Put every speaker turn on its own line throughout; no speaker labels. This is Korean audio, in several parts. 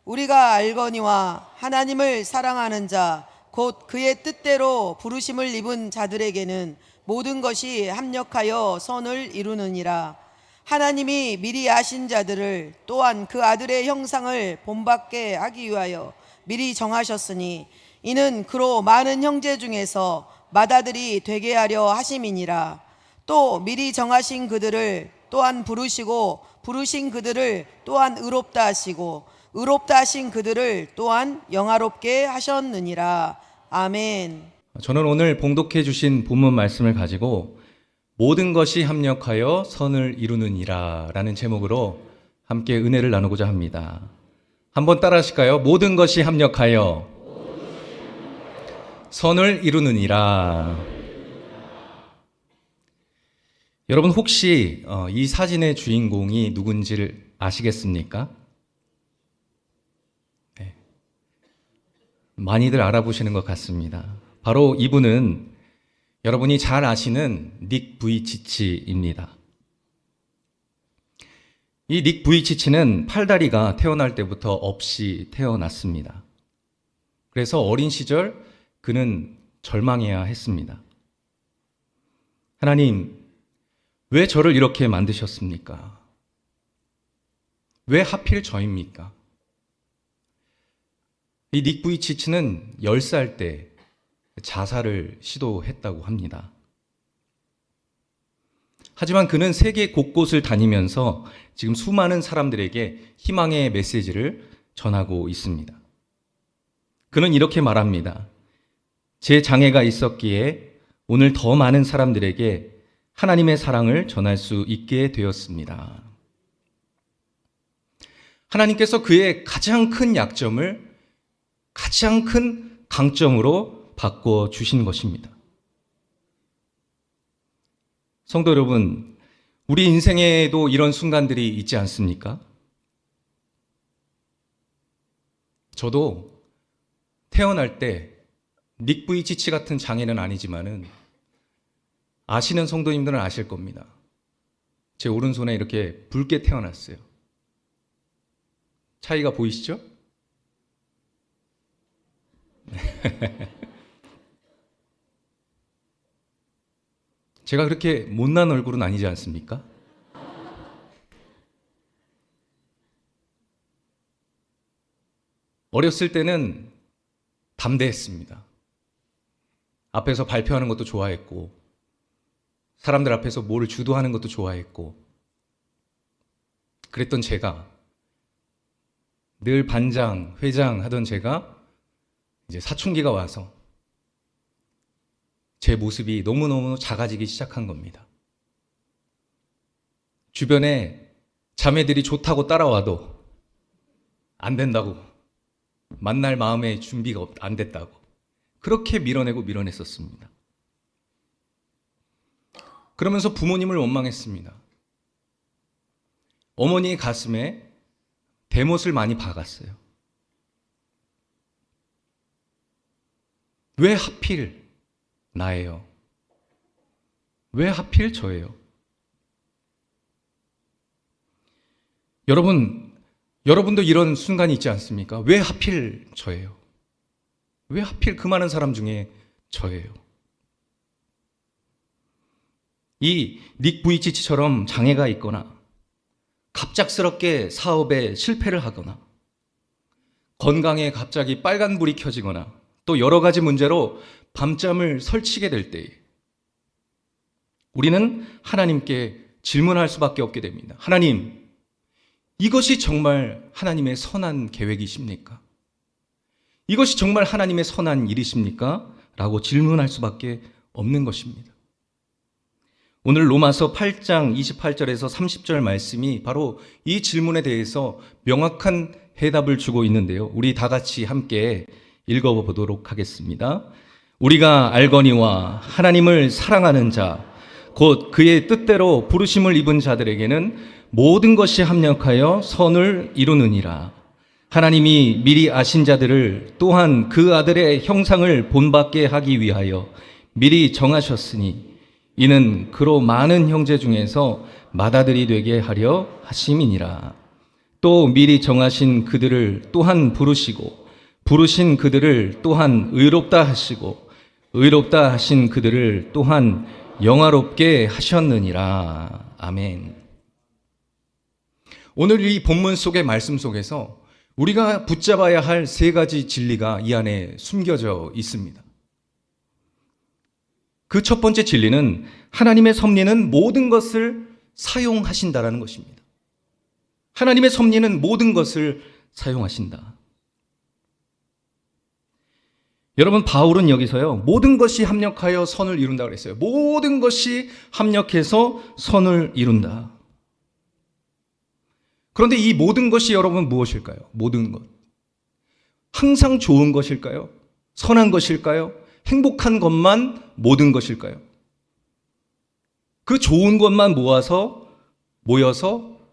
우리가 알거니와 하나님을 사랑하는 자 곧 그의 뜻대로 부르심을 입은 자들에게는 모든 것이 합력하여 선을 이루느니라. 하나님이 미리 아신 자들을 또한 그 아들의 형상을 본받게 하기 위하여 미리 정하셨으니 이는 그로 많은 형제 중에서 맏아들이 되게 하려 하심이니라. 또 미리 정하신 그들을 또한 부르시고 부르신 그들을 또한 의롭다 하시고 의롭다 하신 그들을 또한 영화롭게 하셨느니라. 아멘.
저는 오늘 봉독해 주신 본문 말씀을 가지고 모든 것이 합력하여 선을 이루느니라 라는 제목으로 함께 은혜를 나누고자 합니다. 한번 따라 하실까요? 모든 것이 합력하여 선을 이루느니라. 여러분 혹시 이 사진의 주인공이 누군지를 아시겠습니까? 네. 많이들 알아보시는 것 같습니다. 바로 이분은 여러분이 잘 아시는 닉 부이치치입니다. 이 닉 부이치치는 팔다리가 태어날 때부터 없이 태어났습니다. 그래서 어린 시절 그는 절망해야 했습니다. 하나님, 왜 저를 이렇게 만드셨습니까? 왜 하필 저입니까? 이 닉 부이치치는 10살 때 자살을 시도했다고 합니다. 하지만 그는 세계 곳곳을 다니면서 지금 수많은 사람들에게 희망의 메시지를 전하고 있습니다. 그는 이렇게 말합니다. 제 장애가 있었기에 오늘 더 많은 사람들에게 하나님의 사랑을 전할 수 있게 되었습니다. 하나님께서 그의 가장 큰 약점을 가장 큰 강점으로 바꿔 주신 것입니다. 성도 여러분, 우리 인생에도 이런 순간들이 있지 않습니까? 저도 태어날 때 닉 부이치치 같은 장애는 아니지만은 아시는 성도님들은 아실 겁니다. 제 오른손에 이렇게 붉게 태어났어요. 차이가 보이시죠? 제가 그렇게 못난 얼굴은 아니지 않습니까? 어렸을 때는 담대했습니다. 앞에서 발표하는 것도 좋아했고, 사람들 앞에서 뭐를 주도하는 것도 좋아했고, 그랬던 제가 늘 반장, 회장 하던 제가 이제 사춘기가 와서 제 모습이 너무너무 작아지기 시작한 겁니다. 주변에 자매들이 좋다고 따라와도 안 된다고, 만날 마음의 준비가 안 됐다고 그렇게 밀어냈었습니다. 그러면서 부모님을 원망했습니다. 어머니의 가슴에 대못을 많이 박았어요. 왜 하필 나예요? 왜 하필 저예요? 여러분도 이런 순간이 있지 않습니까? 왜 하필 저예요? 왜 하필 그 많은 사람 중에 저예요? 이 닉 부이치치처럼 장애가 있거나 갑작스럽게 사업에 실패를 하거나 건강에 갑자기 빨간불이 켜지거나 또 여러 가지 문제로 밤잠을 설치게 될 때에 우리는 하나님께 질문할 수밖에 없게 됩니다. 하나님, 이것이 정말 하나님의 선한 계획이십니까? 이것이 정말 하나님의 선한 일이십니까? 라고 질문할 수밖에 없는 것입니다. 오늘 로마서 8장 28절에서 30절 말씀이 바로 이 질문에 대해서 명확한 해답을 주고 있는데요. 우리 다 같이 함께 읽어보도록 하겠습니다. 우리가 알거니와 하나님을 사랑하는 자, 곧 그의 뜻대로 부르심을 입은 자들에게는 모든 것이 합력하여 선을 이루느니라. 하나님이 미리 아신 자들을 또한 그 아들의 형상을 본받게 하기 위하여 미리 정하셨으니 이는 그로 많은 형제 중에서 맏아들이 되게 하려 하심이니라. 또 미리 정하신 그들을 또한 부르시고 부르신 그들을 또한 의롭다 하시고 의롭다 하신 그들을 또한 영화롭게 하셨느니라. 아멘. 오늘 이 본문 속의 말씀 속에서 우리가 붙잡아야 할 세 가지 진리가 이 안에 숨겨져 있습니다. 그 첫 번째 진리는 하나님의 섭리는 모든 것을 사용하신다라는 것입니다. 하나님의 섭리는 모든 것을 사용하신다. 여러분, 바울은 여기서요, 모든 것이 합력하여 선을 이룬다 그랬어요. 모든 것이 합력해서 선을 이룬다. 그런데 이 모든 것이 여러분 무엇일까요? 모든 것. 항상 좋은 것일까요? 선한 것일까요? 행복한 것만 모든 것일까요? 그 좋은 것만 모여서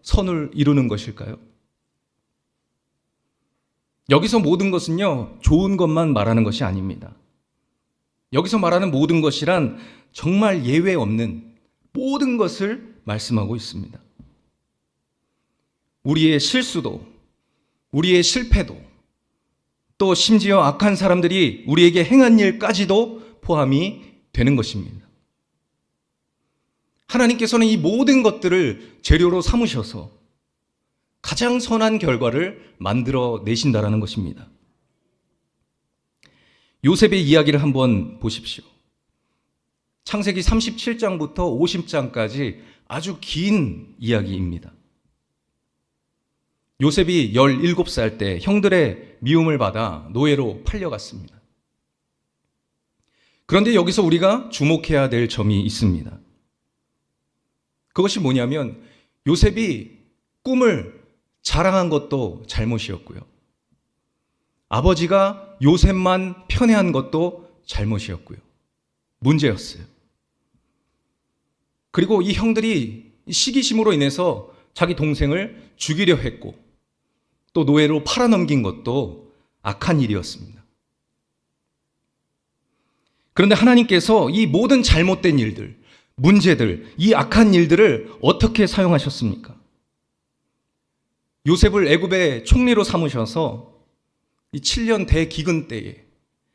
선을 이루는 것일까요? 여기서 모든 것은요, 좋은 것만 말하는 것이 아닙니다. 여기서 말하는 모든 것이란 정말 예외 없는 모든 것을 말씀하고 있습니다. 우리의 실수도, 우리의 실패도, 또 심지어 악한 사람들이 우리에게 행한 일까지도 포함이 되는 것입니다. 하나님께서는 이 모든 것들을 재료로 삼으셔서 가장 선한 결과를 만들어 내신다라는 것입니다. 요셉의 이야기를 한번 보십시오. 창세기 37장부터 50장까지 아주 긴 이야기입니다. 요셉이 17살 때 형들의 미움을 받아 노예로 팔려갔습니다. 그런데 여기서 우리가 주목해야 될 점이 있습니다. 그것이 뭐냐면 요셉이 꿈을 자랑한 것도 잘못이었고요. 아버지가 요셉만 편애한 것도 잘못이었고요. 문제였어요. 그리고 이 형들이 시기심으로 인해서 자기 동생을 죽이려 했고 또 노예로 팔아넘긴 것도 악한 일이었습니다. 그런데 하나님께서 이 모든 잘못된 일들, 문제들, 이 악한 일들을 어떻게 사용하셨습니까? 요셉을 애굽의 총리로 삼으셔서 이 7년 대기근 때에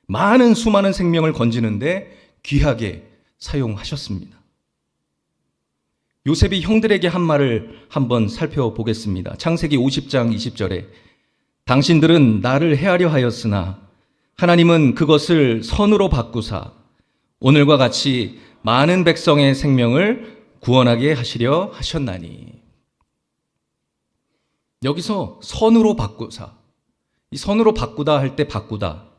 많은 수많은 생명을 건지는데 귀하게 사용하셨습니다. 요셉이 형들에게 한 말을 한번 살펴보겠습니다. 창세기 50장 20절에 당신들은 나를 해하려 하였으나 하나님은 그것을 선으로 바꾸사 오늘과 같이 많은 백성의 생명을 구원하게 하시려 하셨나니. 여기서 선으로 바꾸사, 이 선으로 바꾸다 할 때 바꾸다,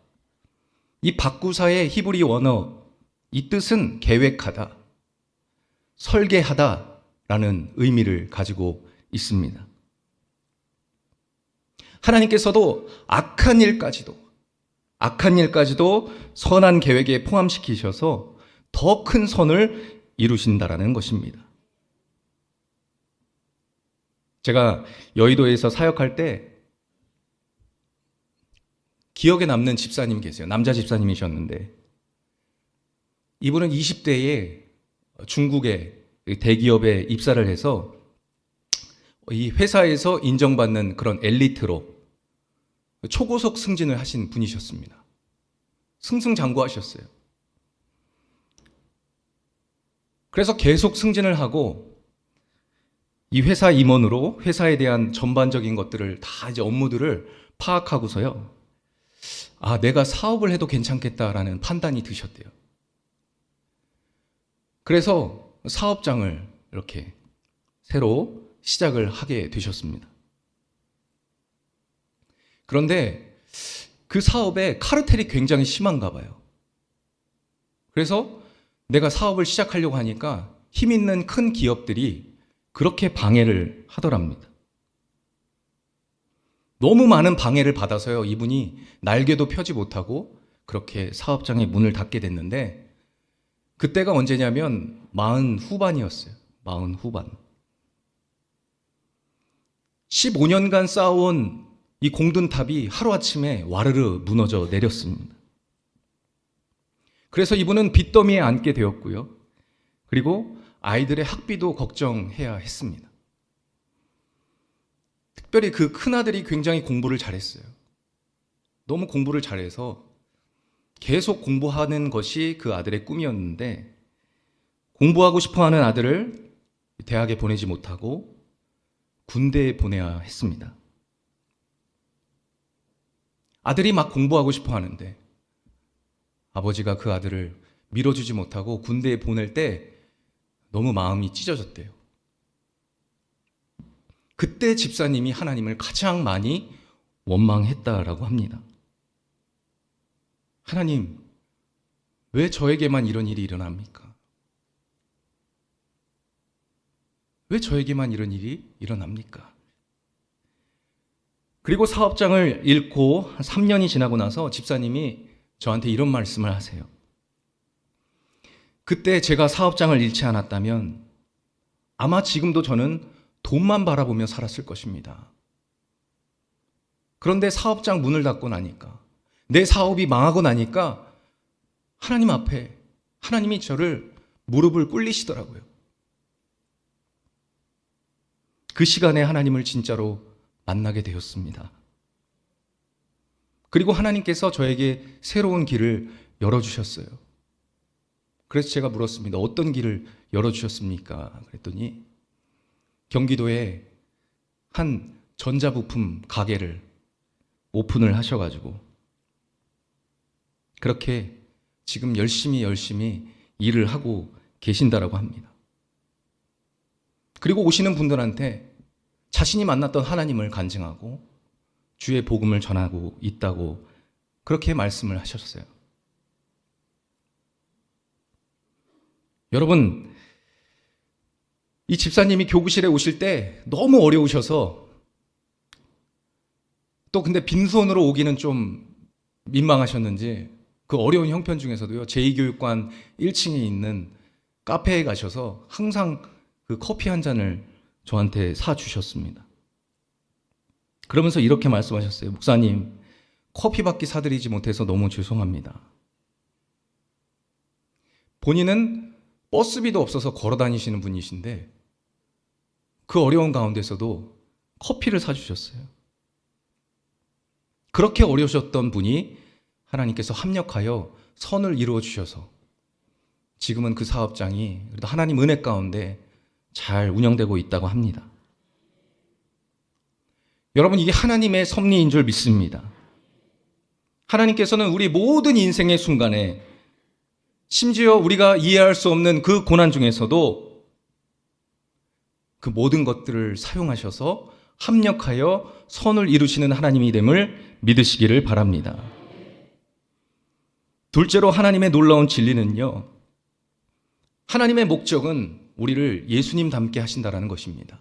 이 바꾸사의 히브리 원어, 이 뜻은 계획하다, 설계하다 라는 의미를 가지고 있습니다. 하나님께서도 악한 일까지도 선한 계획에 포함시키셔서 더 큰 선을 이루신다라는 것입니다. 제가 여의도에서 사역할 때 기억에 남는 집사님이 계세요. 남자 집사님이셨는데 이분은 20대에 중국의 대기업에 입사를 해서 이 회사에서 인정받는 그런 엘리트로 초고속 승진을 하신 분이셨습니다. 승승장구하셨어요. 그래서 계속 승진을 하고 이 회사 임원으로 회사에 대한 전반적인 것들을 다 이제 업무들을 파악하고서요. 아, 내가 사업을 해도 괜찮겠다라는 판단이 드셨대요. 그래서 사업장을 이렇게 새로 시작을 하게 되셨습니다. 그런데 그 사업에 카르텔이 굉장히 심한가 봐요. 그래서 내가 사업을 시작하려고 하니까 힘 있는 큰 기업들이 그렇게 방해를 하더랍니다. 너무 많은 방해를 받아서요, 이분이 날개도 펴지 못하고 그렇게 사업장의 문을 닫게 됐는데 그때가 언제냐면 40 후반이었어요. 40 후반. 15년간 쌓아온 이 공든탑이 하루아침에 와르르 무너져 내렸습니다. 그래서 이분은 빚더미에 앉게 되었고요. 그리고 아이들의 학비도 걱정해야 했습니다. 특별히 그 큰아들이 굉장히 공부를 잘했어요. 너무 공부를 잘해서 계속 공부하는 것이 그 아들의 꿈이었는데, 공부하고 싶어하는 아들을 대학에 보내지 못하고 군대에 보내야 했습니다. 아들이 막 공부하고 싶어 하는데 아버지가 그 아들을 밀어주지 못하고 군대에 보낼 때 너무 마음이 찢어졌대요. 그때 집사님이 하나님을 가장 많이 원망했다라고 합니다. 하나님, 왜 저에게만 이런 일이 일어납니까? 왜 저에게만 이런 일이 일어납니까? 그리고 사업장을 잃고 한 3년이 지나고 나서 집사님이 저한테 이런 말씀을 하세요. 그때 제가 사업장을 잃지 않았다면 아마 지금도 저는 돈만 바라보며 살았을 것입니다. 그런데 사업장 문을 닫고 나니까, 내 사업이 망하고 나니까 하나님 앞에 하나님이 저를 무릎을 꿇리시더라고요. 그 시간에 하나님을 진짜로 만나게 되었습니다. 그리고 하나님께서 저에게 새로운 길을 열어주셨어요. 그래서 제가 물었습니다. 어떤 길을 열어주셨습니까? 그랬더니 경기도에 한 전자부품 가게를 오픈을 하셔가지고 그렇게 지금 열심히 일을 하고 계신다라고 합니다. 그리고 오시는 분들한테 자신이 만났던 하나님을 간증하고 주의 복음을 전하고 있다고 그렇게 말씀을 하셨어요. 여러분, 이 집사님이 교구실에 오실 때 너무 어려우셔서, 또 근데 빈손으로 오기는 좀 민망하셨는지 그 어려운 형편 중에서도요, 제2교육관 1층에 있는 카페에 가셔서 항상 그 커피 한 잔을 저한테 사주셨습니다. 그러면서 이렇게 말씀하셨어요. 목사님, 커피밖에 사드리지 못해서 너무 죄송합니다. 본인은 버스비도 없어서 걸어 다니시는 분이신데 그 어려운 가운데서도 커피를 사주셨어요. 그렇게 어려우셨던 분이 하나님께서 합력하여 선을 이루어 주셔서 지금은 그 사업장이 그래도 하나님 은혜 가운데 잘 운영되고 있다고 합니다. 여러분, 이게 하나님의 섭리인 줄 믿습니다. 하나님께서는 우리 모든 인생의 순간에, 심지어 우리가 이해할 수 없는 그 고난 중에서도 그 모든 것들을 사용하셔서 합력하여 선을 이루시는 하나님이 됨을 믿으시기를 바랍니다. 둘째로 하나님의 놀라운 진리는요, 하나님의 목적은 우리를 예수님 닮게 하신다라는 것입니다.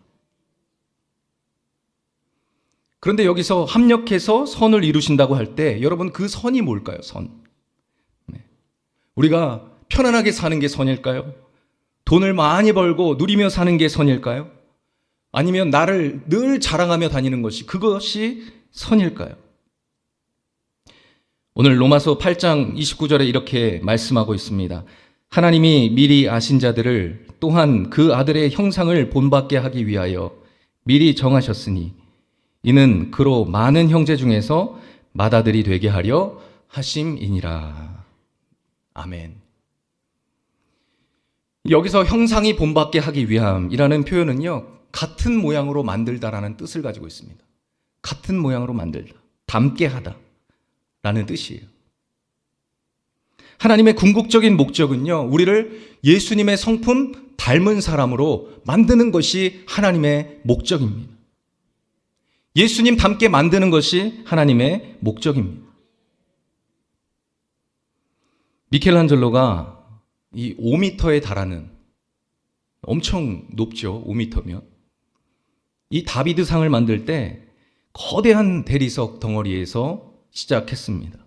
그런데 여기서 합력해서 선을 이루신다고 할 때 여러분, 그 선이 뭘까요? 선. 우리가 편안하게 사는 게 선일까요? 돈을 많이 벌고 누리며 사는 게 선일까요? 아니면 나를 늘 자랑하며 다니는 것이, 그것이 선일까요? 오늘 로마서 8장 29절에 이렇게 말씀하고 있습니다. 하나님이 미리 아신 자들을 또한 그 아들의 형상을 본받게 하기 위하여 미리 정하셨으니 이는 그로 많은 형제 중에서 맏아들이 되게 하려 하심이니라. 아멘. 여기서 형상이 본받게 하기 위함이라는 표현은요, 같은 모양으로 만들다라는 뜻을 가지고 있습니다. 같은 모양으로 만들다, 닮게 하다라는 뜻이에요. 하나님의 궁극적인 목적은요, 우리를 예수님의 성품 닮은 사람으로 만드는 것이 하나님의 목적입니다. 예수님 닮게 만드는 것이 하나님의 목적입니다. 미켈란젤로가 이 5m에 달하는, 엄청 높죠, 5m면. 이 다비드상을 만들 때 거대한 대리석 덩어리에서 시작했습니다.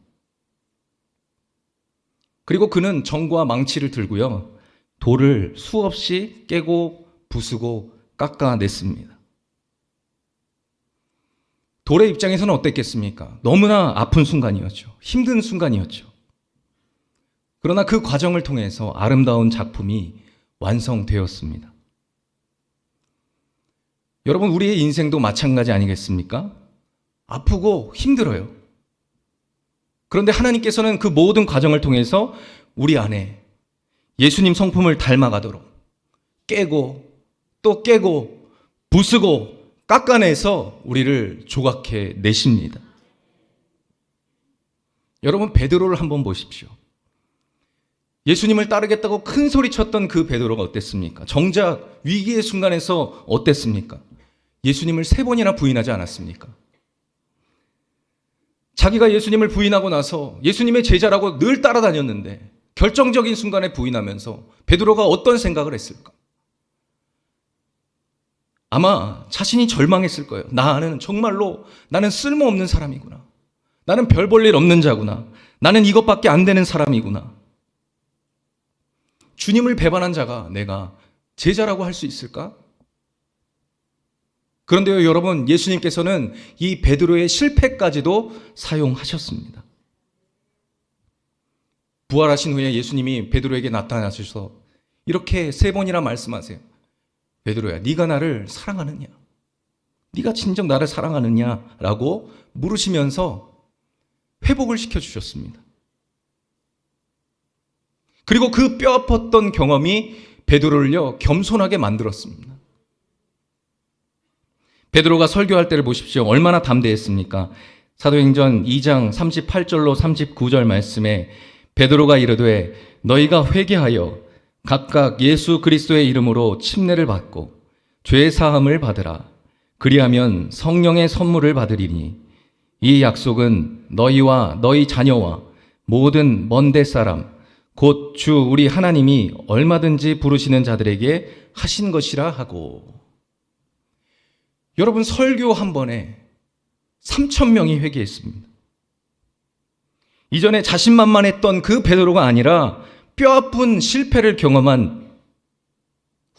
그리고 그는 정과 망치를 들고요, 돌을 수없이 깨고 부수고 깎아냈습니다. 돌의 입장에서는 어땠겠습니까? 너무나 아픈 순간이었죠. 힘든 순간이었죠. 그러나 그 과정을 통해서 아름다운 작품이 완성되었습니다. 여러분, 우리의 인생도 마찬가지 아니겠습니까? 아프고 힘들어요. 그런데 하나님께서는 그 모든 과정을 통해서 우리 안에 예수님 성품을 닮아가도록 깨고 또 깨고 부수고 깎아내서 우리를 조각해 내십니다. 여러분, 베드로를 한번 보십시오. 예수님을 따르겠다고 큰 소리 쳤던 그 베드로가 어땠습니까? 정작 위기의 순간에서 어땠습니까? 예수님을 3번이나 부인하지 않았습니까? 자기가 예수님을 부인하고 나서 예수님의 제자라고 늘 따라다녔는데 결정적인 순간에 부인하면서 베드로가 어떤 생각을 했을까? 아마 자신이 절망했을 거예요. 나는 쓸모없는 사람이구나. 나는 별 볼 일 없는 자구나. 나는 이것밖에 안 되는 사람이구나. 주님을 배반한 자가 내가 제자라고 할 수 있을까? 그런데요, 여러분, 예수님께서는 이 베드로의 실패까지도 사용하셨습니다. 부활하신 후에 예수님이 베드로에게 나타나셔서 이렇게 3번이나 말씀하세요. 베드로야, 네가 나를 사랑하느냐? 네가 진정 나를 사랑하느냐? 라고 물으시면서 회복을 시켜주셨습니다. 그리고 그 뼈아팠던 경험이 베드로를요, 겸손하게 만들었습니다. 베드로가 설교할 때를 보십시오. 얼마나 담대했습니까? 사도행전 2장 38절로 39절 말씀에 베드로가 이르되 너희가 회개하여 각각 예수 그리스도의 이름으로 침례를 받고 죄 사함을 받으라. 그리하면 성령의 선물을 받으리니 이 약속은 너희와 너희 자녀와 모든 먼데 사람 곧 주 우리 하나님이 얼마든지 부르시는 자들에게 하신 것이라 하고. 여러분, 설교 한 번에 3,000명이 회개했습니다. 이전에 자신만만했던 그 베드로가 아니라 뼈아픈 실패를 경험한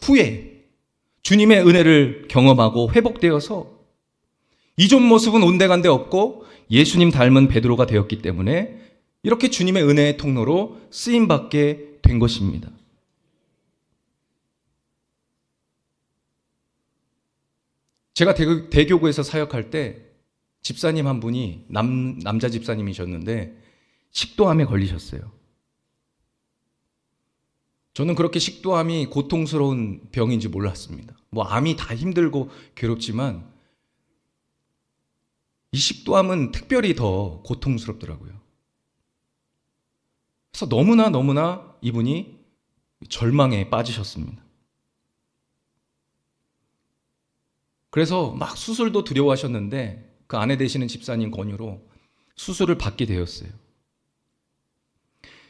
후에 주님의 은혜를 경험하고 회복되어서 이전 모습은 온데간데 없고 예수님 닮은 베드로가 되었기 때문에 이렇게 주님의 은혜의 통로로 쓰임받게 된 것입니다. 제가 대교구에서 사역할 때 집사님 한 분이 남자 집사님이셨는데 식도암에 걸리셨어요. 저는 그렇게 식도암이 고통스러운 병인지 몰랐습니다. 암이 다 힘들고 괴롭지만 이 식도암은 특별히 더 고통스럽더라고요. 그래서 너무나 이분이 절망에 빠지셨습니다. 그래서 막 수술도 두려워하셨는데 그 아내 되시는 집사님 권유로 수술을 받게 되었어요.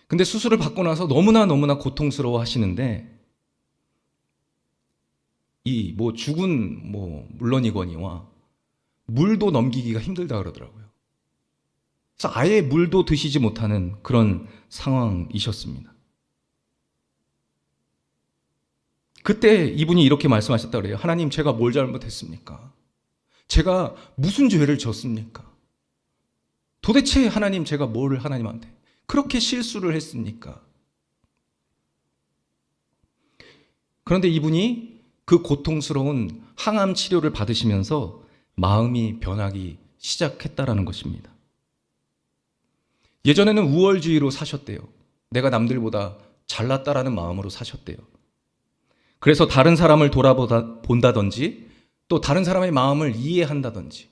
근데 수술을 받고 나서 너무나 고통스러워 하시는데 죽은 물론이거니와 물도 넘기기가 힘들다 그러더라고요. 그래서 아예 물도 드시지 못하는 그런 상황이셨습니다. 그때 이분이 이렇게 말씀하셨다 그래요. 하나님, 제가 뭘 잘못했습니까? 제가 무슨 죄를 졌습니까? 도대체 하나님, 제가 뭘 하나님한테 그렇게 실수를 했습니까? 그런데 이분이 그 고통스러운 항암 치료를 받으시면서 마음이 변하기 시작했다라는 것입니다. 예전에는 우월주의로 사셨대요. 내가 남들보다 잘났다라는 마음으로 사셨대요. 그래서 다른 사람을 본다든지 또 다른 사람의 마음을 이해한다든지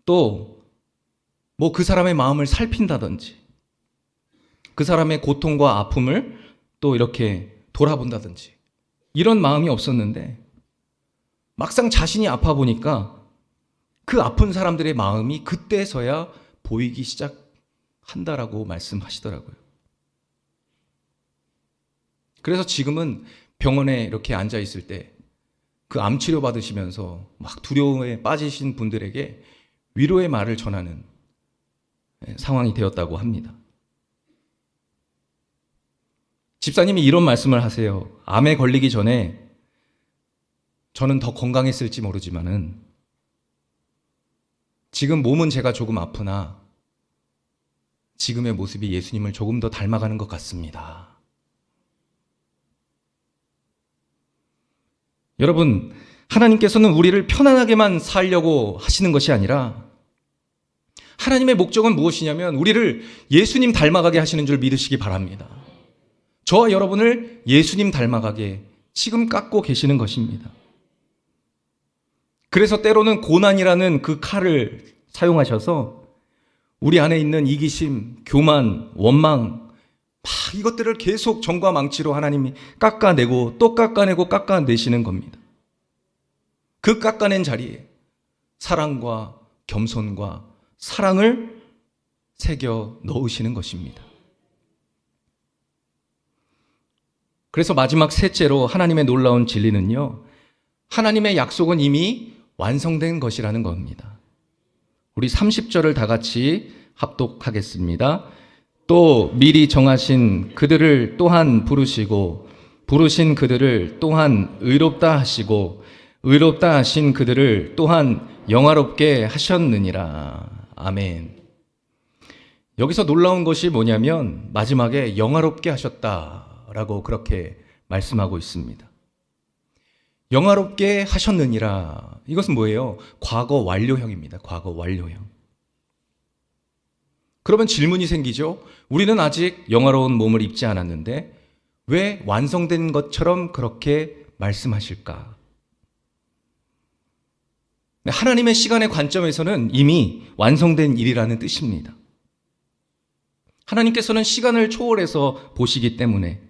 또 그 사람의 마음을 살핀다든지 그 사람의 고통과 아픔을 또 이렇게 돌아본다든지 이런 마음이 없었는데 막상 자신이 아파 보니까 그 아픈 사람들의 마음이 그때서야 보이기 시작한다라고 말씀하시더라고요. 그래서 지금은 병원에 이렇게 앉아 있을 때 그 암 치료 받으시면서 막 두려움에 빠지신 분들에게 위로의 말을 전하는 상황이 되었다고 합니다. 집사님이 이런 말씀을 하세요. 암에 걸리기 전에 저는 더 건강했을지 모르지만은 지금 몸은 제가 조금 아프나 지금의 모습이 예수님을 조금 더 닮아가는 것 같습니다. 여러분, 하나님께서는 우리를 편안하게만 살려고 하시는 것이 아니라 하나님의 목적은 무엇이냐면 우리를 예수님 닮아가게 하시는 줄 믿으시기 바랍니다. 저와 여러분을 예수님 닮아가게 지금 깎고 계시는 것입니다. 그래서 때로는 고난이라는 그 칼을 사용하셔서 우리 안에 있는 이기심, 교만, 원망, 막 이것들을 계속 정과 망치로 하나님이 깎아내고 또 깎아내고 깎아내시는 겁니다. 그 깎아낸 자리에 사랑과 겸손과 사랑을 새겨 넣으시는 것입니다. 그래서 마지막 셋째로 하나님의 놀라운 진리는요, 하나님의 약속은 이미 완성된 것이라는 겁니다. 우리 30절을 다 같이 합독하겠습니다. 또 미리 정하신 그들을 또한 부르시고 부르신 그들을 또한 의롭다 하시고 의롭다 하신 그들을 또한 영화롭게 하셨느니라. 아멘. 여기서 놀라운 것이 뭐냐면 마지막에 영화롭게 하셨다라고 그렇게 말씀하고 있습니다. 영화롭게 하셨느니라. 이것은 뭐예요? 과거 완료형입니다. 과거 완료형. 그러면 질문이 생기죠. 우리는 아직 영화로운 몸을 입지 않았는데 왜 완성된 것처럼 그렇게 말씀하실까? 하나님의 시간의 관점에서는 이미 완성된 일이라는 뜻입니다. 하나님께서는 시간을 초월해서 보시기 때문에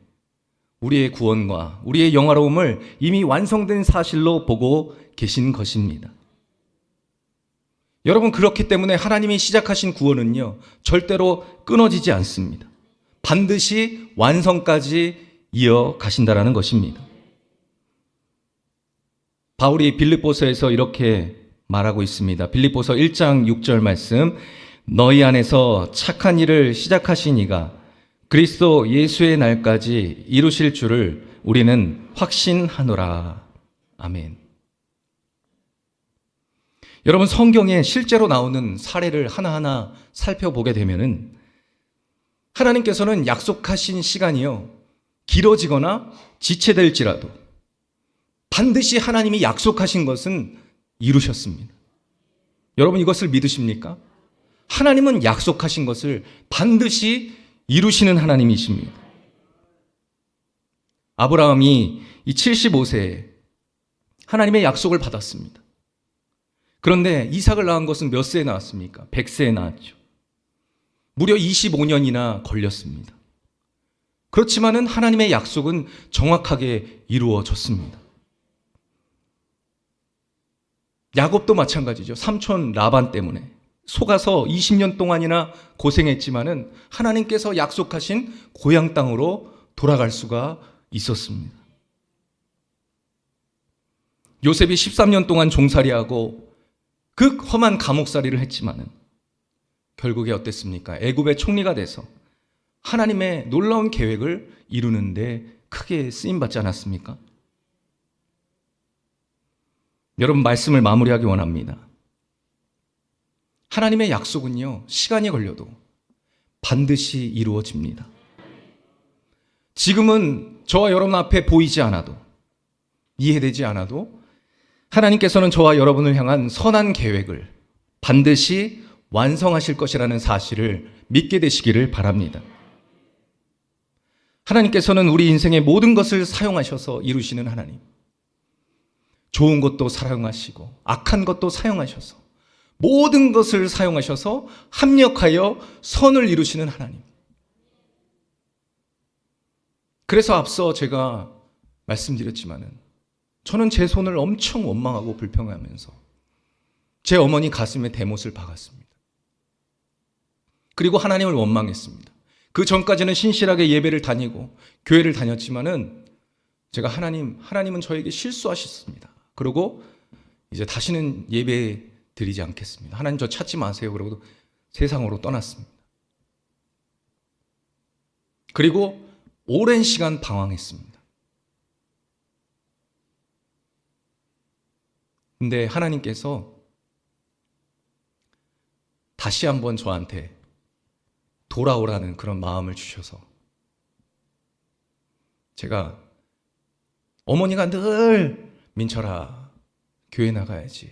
우리의 구원과 우리의 영화로움을 이미 완성된 사실로 보고 계신 것입니다. 여러분, 그렇기 때문에 하나님이 시작하신 구원은요, 절대로 끊어지지 않습니다. 반드시 완성까지 이어가신다라는 것입니다. 바울이 빌립보서에서 이렇게 말하고 있습니다. 빌립보서 1장 6절 말씀, 너희 안에서 착한 일을 시작하신 이가 그리스도 예수의 날까지 이루실 줄을 우리는 확신하노라. 아멘. 여러분, 성경에 실제로 나오는 사례를 하나하나 살펴보게 되면은 하나님께서는 약속하신 시간이요, 길어지거나 지체될지라도 반드시 하나님이 약속하신 것은 이루셨습니다. 여러분, 이것을 믿으십니까? 하나님은 약속하신 것을 반드시 이루시는 하나님이십니다. 아브라함이 이 75세에 하나님의 약속을 받았습니다. 그런데 이삭을 낳은 것은 몇 세에 낳았습니까? 100세에 낳았죠. 무려 25년이나 걸렸습니다. 그렇지만은 하나님의 약속은 정확하게 이루어졌습니다. 야곱도 마찬가지죠. 삼촌 라반 때문에 속아서 20년 동안이나 고생했지만은 하나님께서 약속하신 고향 땅으로 돌아갈 수가 있었습니다. 요셉이 13년 동안 종살이하고 극험한 감옥살이를 했지만은 결국에 어땠습니까? 애굽의 총리가 돼서 하나님의 놀라운 계획을 이루는데 크게 쓰임받지 않았습니까? 여러분, 말씀을 마무리하기 원합니다. 하나님의 약속은요, 시간이 걸려도 반드시 이루어집니다. 지금은 저와 여러분 앞에 보이지 않아도, 이해되지 않아도 하나님께서는 저와 여러분을 향한 선한 계획을 반드시 완성하실 것이라는 사실을 믿게 되시기를 바랍니다. 하나님께서는 우리 인생의 모든 것을 사용하셔서 이루시는 하나님. 좋은 것도 사용하시고 악한 것도 사용하셔서 모든 것을 사용하셔서 합력하여 선을 이루시는 하나님. 그래서 앞서 제가 말씀드렸지만은 저는 제 손을 엄청 원망하고 불평하면서 제 어머니 가슴에 대못을 박았습니다. 그리고 하나님을 원망했습니다. 그 전까지는 신실하게 예배를 다니고 교회를 다녔지만은 제가 하나님은 저에게 실수하셨습니다. 그리고 이제 다시는 예배 드리지 않겠습니다. 하나님, 저 찾지 마세요. 그러고 세상으로 떠났습니다. 그리고 오랜 시간 방황했습니다. 근데 하나님께서 다시 한번 저한테 돌아오라는 그런 마음을 주셔서 제가 어머니가 늘 민철아, 교회 나가야지.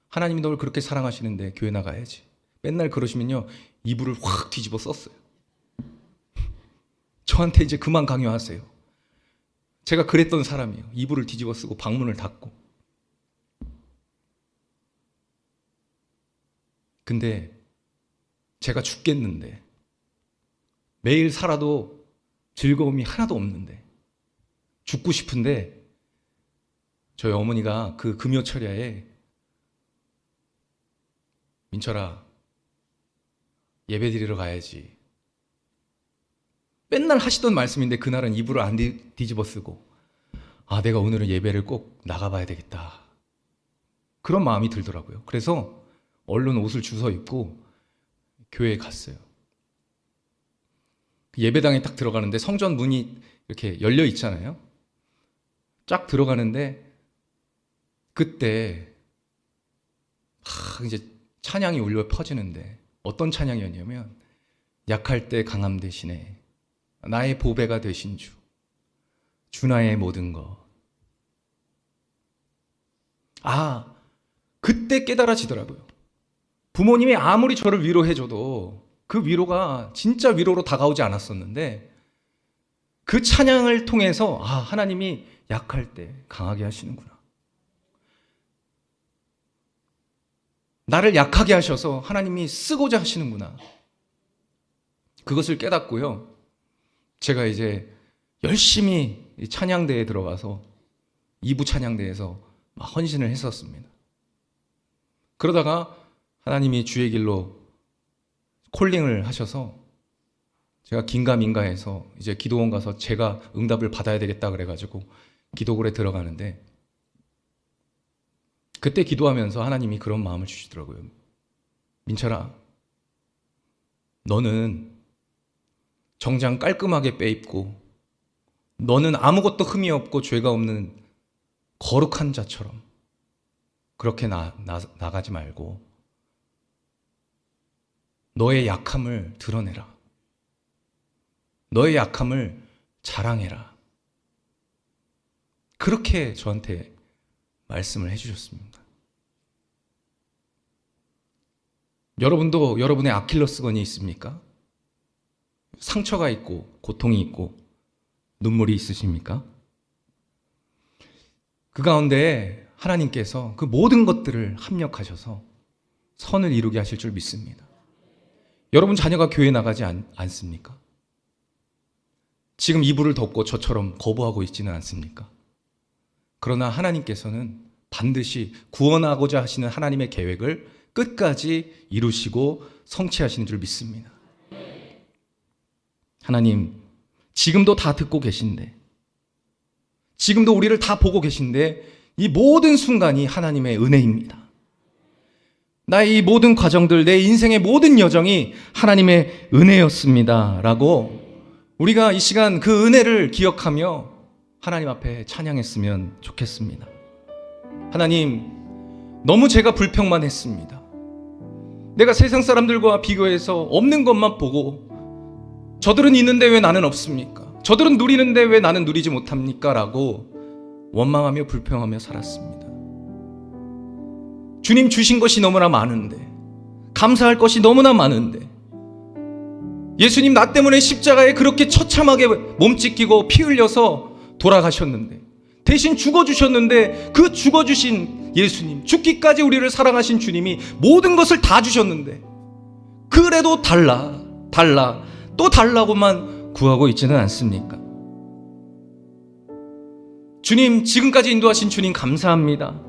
하나님이 널 그렇게 사랑하시는데 교회 나가야지. 맨날 그러시면요, 이불을 확 뒤집어 썼어요. 저한테 이제 그만 강요하세요. 제가 그랬던 사람이에요. 이불을 뒤집어 쓰고 방문을 닫고. 근데 제가 죽겠는데, 매일 살아도 즐거움이 하나도 없는데, 죽고 싶은데, 저희 어머니가 그 금요철야에 민철아, 예배 드리러 가야지. 맨날 하시던 말씀인데 그날은 이불을 안 뒤집어 쓰고, 아, 내가 오늘은 예배를 꼭 나가봐야 되겠다. 그런 마음이 들더라고요. 그래서 얼른 옷을 주워 입고 교회에 갔어요. 예배당에 딱 들어가는데 성전 문이 이렇게 열려 있잖아요. 쫙 들어가는데 그때 이제 찬양이 울려 퍼지는데, 어떤 찬양이었냐면, 약할 때 강함 되시네, 나의 보배가 되신 주, 주 나의 모든 것. 그때 깨달아지더라고요. 부모님이 아무리 저를 위로해줘도 그 위로가 진짜 위로로 다가오지 않았었는데, 그 찬양을 통해서 하나님이 약할 때 강하게 하시는구나, 나를 약하게 하셔서 하나님이 쓰고자 하시는구나, 그것을 깨닫고요, 제가 이제 열심히 찬양대에 들어가서 2부 찬양대에서 막 헌신을 했었습니다. 그러다가 하나님이 주의 길로 콜링을 하셔서 제가 긴가민가해서 이제 기도원 가서 제가 응답을 받아야 되겠다 그래가지고 기도골에 들어가는데, 그때 기도하면서 하나님이 그런 마음을 주시더라고요. 민철아, 너는 정장 깔끔하게 빼입고, 너는 아무것도 흠이 없고 죄가 없는 거룩한 자처럼 그렇게 나가지 말고 너의 약함을 드러내라. 너의 약함을 자랑해라. 그렇게 저한테 말씀을 해주셨습니다. 여러분도 여러분의 아킬러스건이 있습니까? 상처가 있고 고통이 있고 눈물이 있으십니까? 그 가운데 하나님께서 그 모든 것들을 합력하셔서 선을 이루게 하실 줄 믿습니다. 여러분 자녀가 교회 나가지 않습니까? 지금 이불을 덮고 저처럼 거부하고 있지는 않습니까? 그러나 하나님께서는 반드시 구원하고자 하시는 하나님의 계획을 끝까지 이루시고 성취하시는 줄 믿습니다. 하나님, 지금도 다 듣고 계신데, 지금도 우리를 다 보고 계신데, 이 모든 순간이 하나님의 은혜입니다. 나의 이 모든 과정들, 내 인생의 모든 여정이 하나님의 은혜였습니다 라고 우리가 이 시간 그 은혜를 기억하며 하나님 앞에 찬양했으면 좋겠습니다. 하나님, 너무 제가 불평만 했습니다. 내가 세상 사람들과 비교해서 없는 것만 보고, 저들은 있는데 왜 나는 없습니까? 저들은 누리는데 왜 나는 누리지 못합니까? 라고 원망하며 불평하며 살았습니다. 주님 주신 것이 너무나 많은데, 감사할 것이 너무나 많은데, 예수님 나 때문에 십자가에 그렇게 처참하게 몸 찢기고 피 흘려서 돌아가셨는데, 대신 죽어주셨는데, 그 죽어주신 예수님, 죽기까지 우리를 사랑하신 주님이 모든 것을 다 주셨는데, 그래도 또 달라고만 구하고 있지는 않습니까? 주님, 지금까지 인도하신 주님 감사합니다.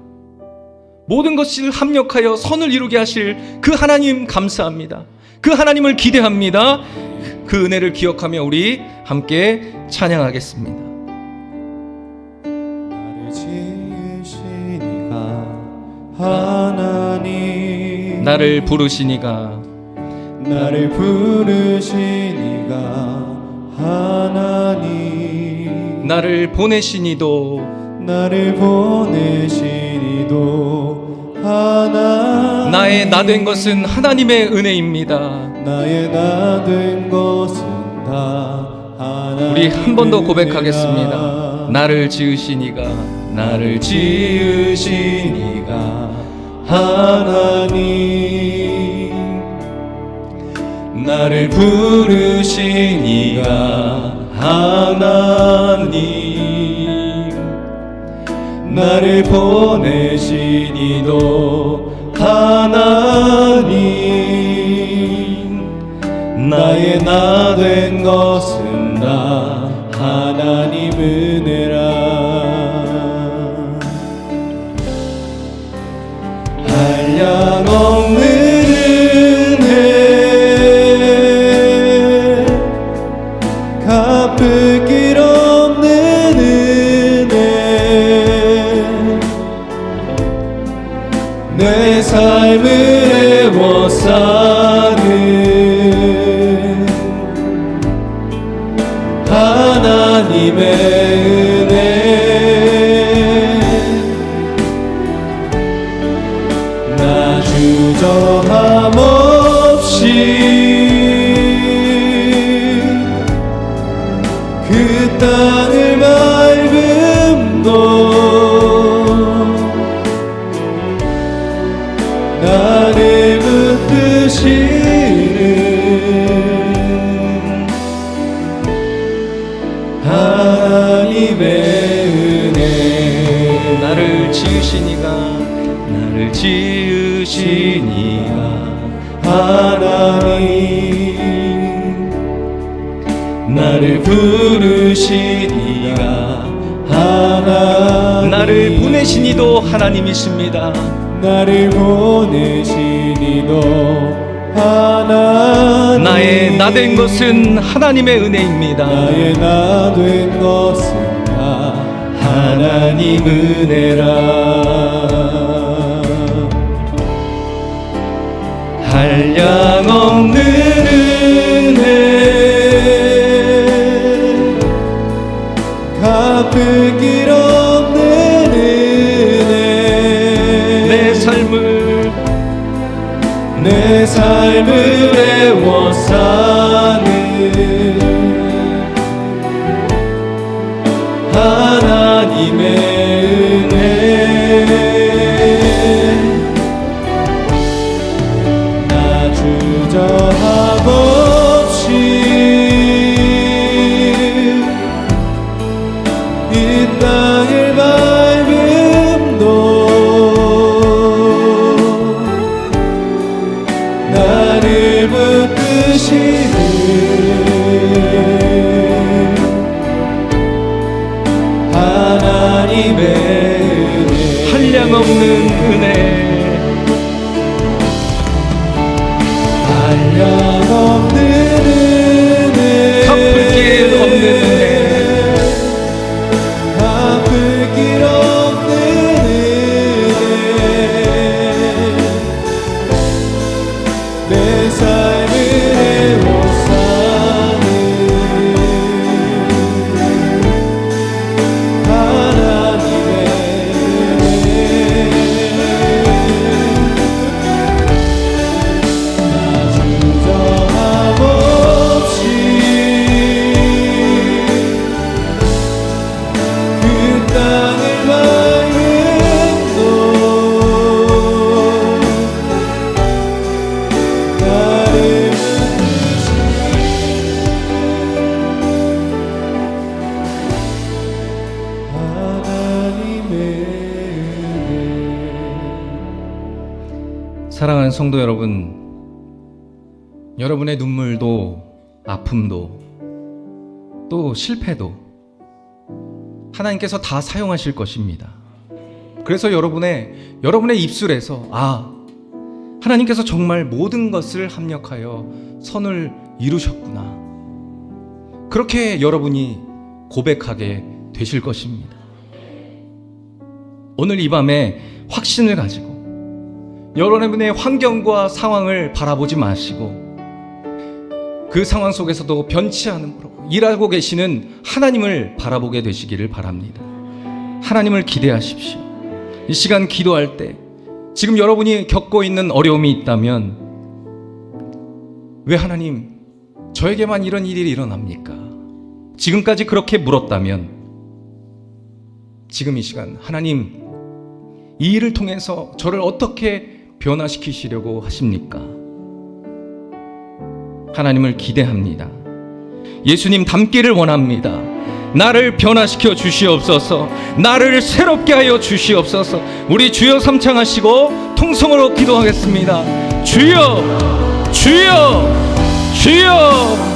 모든 것을 합력하여 선을 이루게 하실 그 하나님 감사합니다. 그 하나님을 기대합니다. 그 은혜를 기억하며 우리 함께 찬양하겠습니다.
나를 지으시니가 하나님,
나를 부르시니가,
나를 부르시니가 하나님,
나를 보내시니도,
나를 보내시니도 하나님,
나의 나 된 것은 하나님의 은혜입니다.
나의 나 된 것은 다 하나님.
우리 한 번 더 고백하겠습니다. 나를 지으시니가, 나를 지으신 이가
하나님
나를 부르신 이가 하나님
나를 보내신 이도 하나님 나의 나 된 것은 다 하나님 은혜라 한량없는 은혜 갚을 길 없는 은혜 내 삶을 애워싸는 하나님의 은혜 나 주저함 없이 그 땅을 밟음도 나를 붙드시는 하나님의 은혜
나를 지으신 이가
하나님 나를 부르신 이가 하나님
나를 보내신 이도 하나님이십니다.
나를 보내신 이도 하나님
나의 나 된 것은 하나님의 은혜입니다.
나의 나 된 것은 다 하나님 은혜라 한량없는 은혜 갚을 길 없는 은혜 내 삶을 애워싸는 하나님의 은혜 나 주저함 없이 이 땅을 밟음도 나를 붙드시는 하나님의 은혜
한량없는 은혜
한량없는 은혜
갚을 길 없는 은혜
갚을 길 없는 은혜 내 삶을 애워싸는 하나님의 은혜 나 주저함 없이 그 땅을 밟음도 나를 하나님의 은혜
사랑하는 성도 여러분, 여러분의 눈물도 아픔도 또 실패도 하나님께서 다 사용하실 것입니다. 그래서 여러분의 입술에서 하나님께서 정말 모든 것을 합력하여 선을 이루셨구나, 그렇게 여러분이 고백하게 되실 것입니다. 오늘 이 밤에 확신을 가지고 여러분의 환경과 상황을 바라보지 마시고 그 상황 속에서도 변치 않음으로 일하고 계시는 하나님을 바라보게 되시기를 바랍니다. 하나님을 기대하십시오. 이 시간 기도할 때 지금 여러분이 겪고 있는 어려움이 있다면 왜 하나님 저에게만 이런 일이 일어납니까? 지금까지 그렇게 물었다면 지금 이 시간 하나님, 이 일을 통해서 저를 어떻게 변화시키시려고 하십니까? 하나님을 기대합니다. 예수님 닮기를 원합니다. 나를 변화시켜 주시옵소서. 나를 새롭게 하여 주시옵소서. 우리 주여 삼창하시고 통성으로 기도하겠습니다. 주여, 주여, 주여.